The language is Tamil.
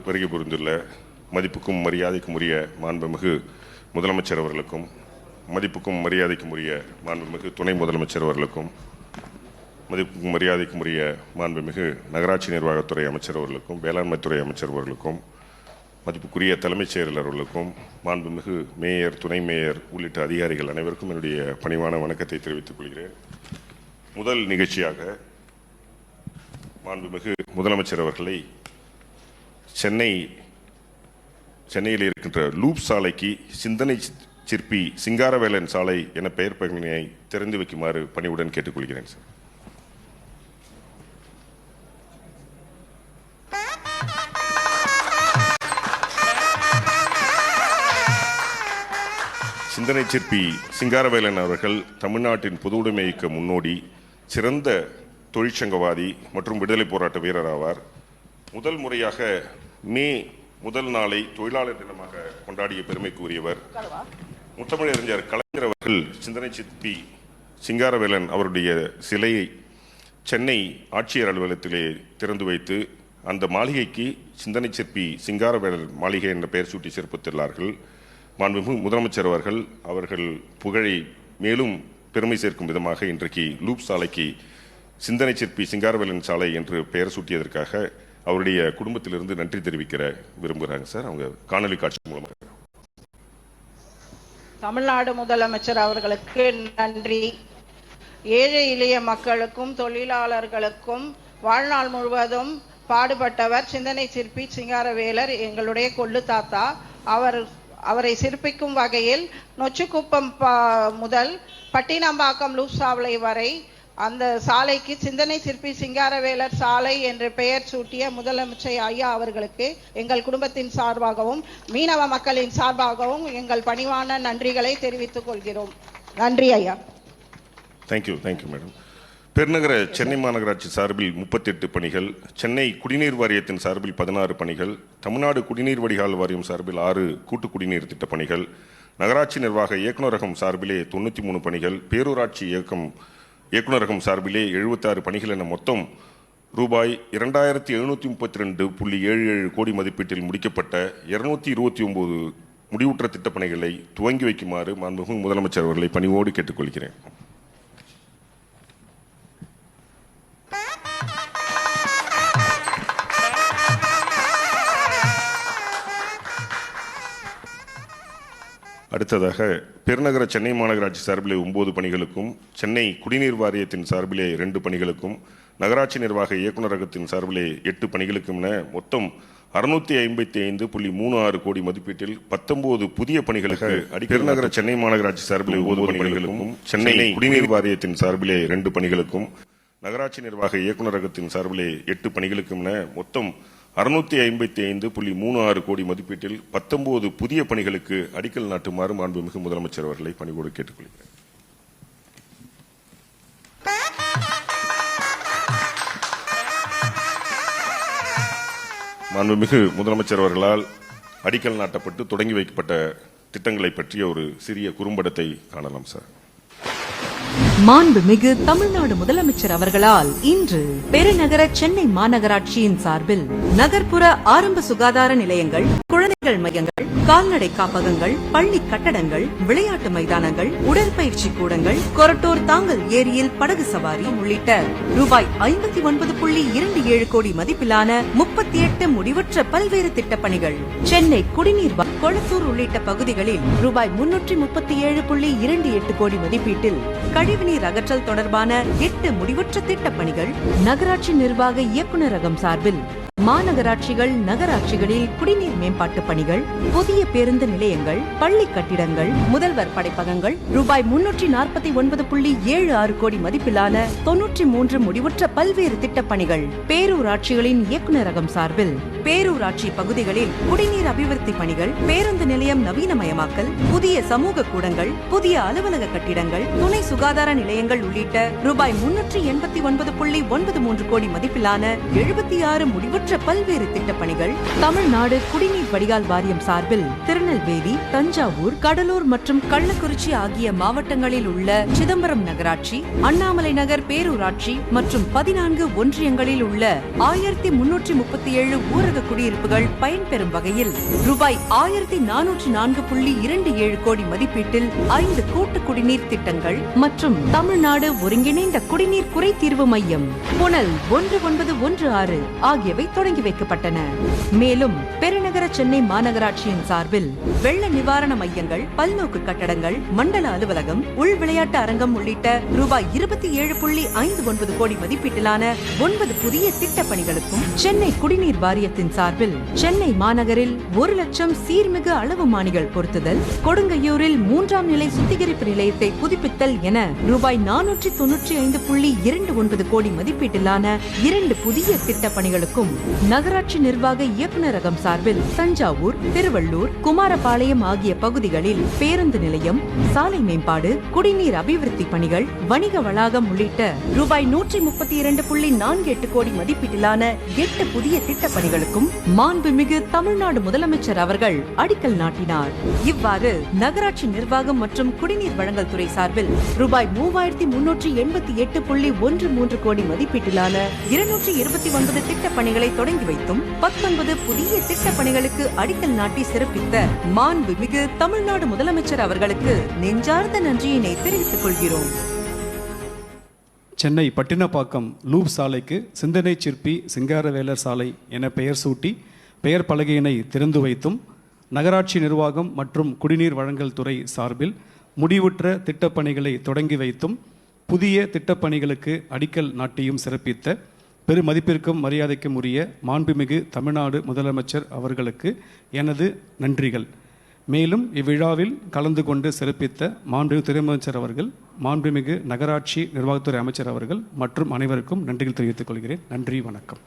வருகை புரிந்துள்ள மதிப்புக்கும் மரியாதைக்கும் உரிய மாண்புமிகு முதலமைச்சர் அவர்களுக்கும், மதிப்புக்கும் மரியாதைக்கும் உரிய மாண்புமிகு துணை முதலமைச்சர் அவர்களுக்கும், மதிப்புக்கும் மரியாதைக்கும் உரிய மாண்புமிகு நகராட்சி நிர்வாகத்துறை அமைச்சர் அவர்களுக்கும், வேளாண்மைத்துறை அமைச்சர் அவர்களுக்கும், மதிப்புக்குரிய தலைமைச் செயலர் அவர்களுக்கும், மாண்புமிகு மேயர், துணை மேயர் உள்ளிட்ட அதிகாரிகள் அனைவருக்கும் என்னுடைய பணிவான வணக்கத்தை தெரிவித்துக் கொள்கிறேன். முதல் நிகழ்ச்சியாக மாண்புமிகு முதலமைச்சர் அவர்களை சென்னையில் இருக்கின்ற லூப் சாலைக்கு சிந்தனை சிற்பி சிங்காரவேலன் சாலை என பெயர் பலகையை திறந்து வைக்குமாறு பணிவுடன் கேட்டுக்கொள்கிறேன் சார். சிந்தனை சிற்பி சிங்காரவேலன் அவர்கள் தமிழ்நாட்டின் பொது உடைமை இயக்க முன்னோடி, சிறந்த தொழிற்சங்கவாதி மற்றும் விடுதலை போராட்ட வீரர் ஆவார். முதல் முறையாக மே முதல் நாளை தொழிலாளர் தினமாக கொண்டாடிய பெருமைக்கு உரியவர். முத்தமிழறிஞர் கலைஞர் அவர்கள் சிந்தனை சிற்பி சிங்காரவேலன் அவருடைய சிலையை சென்னை ஆட்சியர் அலுவலகத்திலே திறந்து வைத்து அந்த மாளிகைக்கு சிந்தனை சிற்பி சிங்காரவேலன் மாளிகை என்ற பெயர் சூட்டி சிறப்பித்துள்ளார்கள். மாண்புமிகு முதலமைச்சர் அவர்கள் புகழை மேலும் பெருமை சேர்க்கும் விதமாக இன்றைக்கு லூப் சாலைக்கு சிந்தனை சிற்பி சிங்காரவேலன் சாலை என்று பெயர் சூட்டியதற்காக அவருடைய குடும்பத்திலிருந்து நன்றி தெரிவிக்க விரும்புகிறாங்க சார். அவங்க காணொலி காட்சி மூலமாக. தமிழ்நாடு முதலமைச்சர் அவர்களுக்கு நன்றி. ஏழை எளிய மக்களுக்கும் தொழிலாளர்களுக்கும் வாழ்நாள் முழுவதும் பாடுபட்டவர் சிந்தனை சிற்பி சிங்காரவேலர், எங்களுடைய கொள்ளு தாத்தா. அவரை சிறப்பிக்கும் வகையில் நொச்சிக்குப்பம் முதல் பட்டினம்பாக்கம் லூப் சாலை வரை அந்த சாலைக்கு சிந்தனை சிற்பி சிங்காரவேலர் சாலை என்று பெயர் சூட்டிய முதலமைச்சர் ஐயா அவர்களுக்கு எங்கள் குடும்பத்தின் சார்பாகவும் மீனவ மக்களின் சார்பாகவும் எங்கள் பணிவான நன்றிகளை தெரிவித்துக் கொள்கிறோம். நன்றி ஐயா. Thank you madam. பெருநகர சென்னை மாநகராட்சி சார்பில் 38 பணிகள், சென்னை குடிநீர் வாரியத்தின் சார்பில் 16 பணிகள், தமிழ்நாடு குடிநீர் வடிகால் வாரியம் சார்பில் 6 கூட்டு குடிநீர் திட்ட பணிகள், நகராட்சி நிர்வாக இயக்குநரகம் சார்பிலே 93 பணிகள், பேரூராட்சி இயக்குநரகம் சார்பிலே 76 பணிகள் என மொத்தம் ரூபாய் 2732.77 கோடி மதிப்பீட்டில் முடிக்கப்பட்ட 229 முடிவுற்ற திட்டப் பணிகளை துவங்கி வைக்குமாறு மாண்புமிகு முதலமைச்சர் அவர்களை பணிவோடு கேட்டுக்கொள்கிறேன். அடுத்ததாக பெருநகர சென்னை மாநகராட்சி சார்பிலே 9 பணிகளுக்கும், சென்னை குடிநீர் வாரியத்தின் சார்பிலே 2 பணிகளுக்கும், நகராட்சி நிர்வாக இயக்குநரகத்தின் சார்பிலே 8 பணிகளுக்கும் என மொத்தம் 655.36 கோடி மதிப்பீட்டில் 19 புதிய பணிகளுக்கு பெருநகர சென்னை மாநகராட்சி சார்பிலே 9 பணிகளுக்கும், சென்னை குடிநீர் வாரியத்தின் சார்பிலே 2 பணிகளுக்கும், நகராட்சி நிர்வாக இயக்குநரகத்தின் சார்பிலே 8 பணிகளுக்கும் என மொத்தம் 655.36 கோடி மதிப்பீட்டில் 19 புதிய பணிகளுக்கு அடிக்கல் நாட்டுமாறு மாண்புமிகு முதலமைச்சர் அவர்களை பணிவோடு கேட்டுக்கொள்கிறேன். மாண்புமிகு முதலமைச்சர் அவர்களால் அடிக்கல் நாட்டப்பட்டு தொடங்கி வைக்கப்பட்ட திட்டங்களை பற்றிய ஒரு சிறிய குறும்படத்தை காணலாம் சார். மாண்புமிகு தமிழ்நாடு முதலமைச்சர் அவர்களால் இன்று பெருநகர சென்னை மாநகராட்சியின் சார்பில் நகர்ப்புற ஆரம்ப சுகாதார நிலையங்கள், குழந்தைகள் மையங்கள், கால்நடை காப்பகங்கள், பள்ளி கட்டடங்கள், விளையாட்டு மைதானங்கள், உடற்பயிற்சி கூடங்கள், கொரட்டூர் தாங்கல் ஏரியில் படகு சவாரி உள்ளிட்ட ரூபாய் 59.27 கோடி மதிப்பிலான 38 முடிவுற்ற பல்வேறு திட்டப்பணிகள், சென்னை குடிநீர் கொளத்தூர் உள்ளிட்ட பகுதிகளில் ரூபாய் 337.28 கோடி மதிப்பீட்டில் கழிவுநீர் அகற்றல் தொடர்பான 8 முடிவுற்ற திட்டப்பணிகள், நகராட்சி நிர்வாக இயக்குநரகம் சார்பில் மாநகராட்சிகள், நகராட்சிகளில் குடிநீர் மேம்பாட்டு பணிகள், புதிய பேருந்து நிலையங்கள், பள்ளி கட்டிடங்கள், முதல்வர் படைப்பகங்கள் ரூபாய் 349.76 கோடி மதிப்பிலான 93 முடிவுற்ற பல்வேறு திட்டப்பணிகள், பேரூராட்சிகளின் இயக்குநரகம் சார்பில் பேரூராட்சி பகுதிகளில் குடிநீர் அபிவிருத்தி பணிகள், பேருந்து நிலையம் நவீனமயமாக்கல், புதிய சமூக கூடங்கள், புதிய அலுவலக கட்டிடங்கள், துணை சுகாதார நிலையங்கள் உள்ளிட்ட ரூபாய் 389.93 கோடி மதிப்பிலான 76 முடிவுற்ற மற்ற பல்வேறு திட்டப்பணிகள் தமிழ்நாடு குடிநீர் வடிகால் வாரியம் சார்பில் திருநெல்வேலி, தஞ்சாவூர், கடலூர் மற்றும் கள்ளக்குறிச்சி ஆகிய மாவட்டங்களில் உள்ள சிதம்பரம் நகராட்சி, அண்ணாமலை நகர் பேரூராட்சி மற்றும் 14 ஒன்றியங்களில் உள்ள 1337 ஊரக குடியிருப்புகள் பயன்பெறும் வகையில் ரூபாய் 1404.27 கோடி மதிப்பீட்டில் 5 கூட்டு குடிநீர் திட்டங்கள் மற்றும் தமிழ்நாடு ஒருங்கிணைந்த குடிநீர் குறைதீர்வு மையம் புனல் 1916 ஆகியவை தொடங்கி வைக்கப்பட்டன. மேலும் பெருநகர சென்னை மாநகராட்சியின் சார்பில் வெள்ள நிவாரண மையங்கள், பல்நோக்கு கட்டடங்கள், மண்டல அலுவலகம், உள் விளையாட்டு அரங்கம் உள்ளிட்ட ரூபாய் 27.59 கோடி மதிப்பீட்டிலான 9 புதிய திட்டப் பணிகளுக்கும் சென்னை குடிநீர் வாரியத்தின் சார்பில் சென்னை மாநகரில் 1 லட்சம் சீர்மிகு அளவுமானிகள் பொருத்துதல், கொடுங்கையூரில் 3ஆம் நிலை சுத்திகரிப்பு நிலையத்தை புதுப்பித்தல் என ரூபாய் 495.29 கோடி மதிப்பீட்டிலான 2 புதிய திட்டப் பணிகளுக்கும் நகராட்சி நிர்வாக இயக்குநரகம் சார்பில் தஞ்சாவூர், திருவள்ளூர், குமாரபாளையம் ஆகிய பகுதிகளில் பேருந்து நிலையம், சாலை மேம்பாடு, குடிநீர் அபிவிருத்தி பணிகள், வணிக வளாகம் உள்ளிட்ட ரூபாய் 132.48 கோடி மதிப்பீட்டிலான 8 புதிய திட்டப் பணிகளுக்கும் மாண்புமிகு தமிழ்நாடு முதலமைச்சர் அவர்கள் அடிக்கல் நாட்டினார். இவ்வாறு நகராட்சி நிர்வாகம் மற்றும் குடிநீர் வழங்கல் துறை சார்பில் ரூபாய் 3388.13 கோடி மதிப்பீட்டிலான 229 திட்டப் பணிகளை தொடங்கி வைத்தும் 19 புதிய திட்டப் பணிகளுக்கு அடிக்கல் நாட்டி சிறப்பித்த மாண்புமிகு தமிழ்நாடு முதலமைச்சர் அவர்களுக்கு நெஞ்சார்ந்த நன்றியினை தெரிவித்துக் கொள்கிறோம். சென்னை பட்டினப்பாக்கம் லூப் சாலைக்கு சிந்தனை சிற்பி சிங்காரவேலர் சாலை என பெயர் சூட்டி பெயர் பலகையினை திறந்து வைத்தும், நகராட்சி நிர்வாகம் மற்றும் குடிநீர் வழங்கல் துறை சார்பில் முடிவுற்ற திட்டப்பணிகளை தொடங்கி வைத்தும் புதிய திட்டப்பணிகளுக்கு அடிக்கல் நாட்டியும் சிறப்பித்த பெருமதிப்பிற்கும் மரியாதைக்கும் உரிய மாண்புமிகு தமிழ்நாடு முதலமைச்சர் அவர்களுக்கு எனது நன்றிகள். மேலும் இவ்விழாவில் கலந்து கொண்டு சிறப்பித்த மாண்புமிகு துறை அமைச்சர் அவர்கள், மாண்புமிகு நகராட்சி நிர்வாகத்துறை அமைச்சர் அவர்கள் மற்றும் அனைவருக்கும் நன்றிகள் தெரிவித்துக் கொள்கிறேன். நன்றி, வணக்கம்.